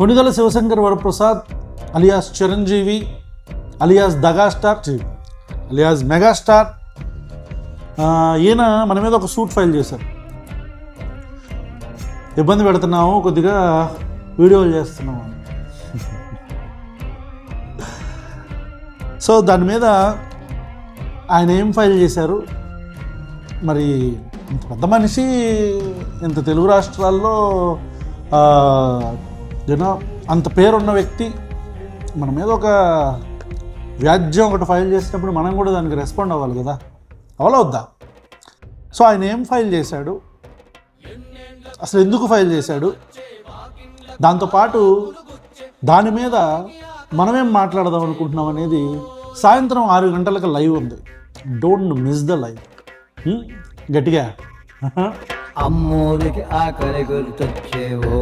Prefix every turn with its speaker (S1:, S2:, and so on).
S1: Konidela Sivasankar Varaprasad alias Chiranjeevi alias దగాస్టార్ alias megastar, ఈయన మన మీద ఒక సూట్ ఫైల్ చేశారు. ఇబ్బంది పెడుతున్నాము, కొద్దిగా వీడియోలు చేస్తున్నాము. సో దాని మీద ఆయన ఏం ఫైల్ చేశారు, మరి ఇంత పెద్ద మనిషి, ఇంత తెలుగు రాష్ట్రాల్లో యూనో అంత పేరున్న వ్యక్తి మన మీద ఒక వ్యాజ్యం ఒకటి ఫైల్ చేసినప్పుడు మనం కూడా దానికి రెస్పాండ్ అవ్వాలి కదా, అవలవద్దా? సో ఆయన ఏం ఫైల్ చేశాడు, అసలు ఎందుకు ఫైల్ చేశాడు, దాంతోపాటు దాని మీద మనమేం మాట్లాడదాం అనుకుంటున్నాం అనేది సాయంత్రం 6 గంటలకు లైవ్ ఉంది. Don't miss the live. గట్టిగా
S2: అమ్మోరికి ఆకలి గుర్తొచ్చేవో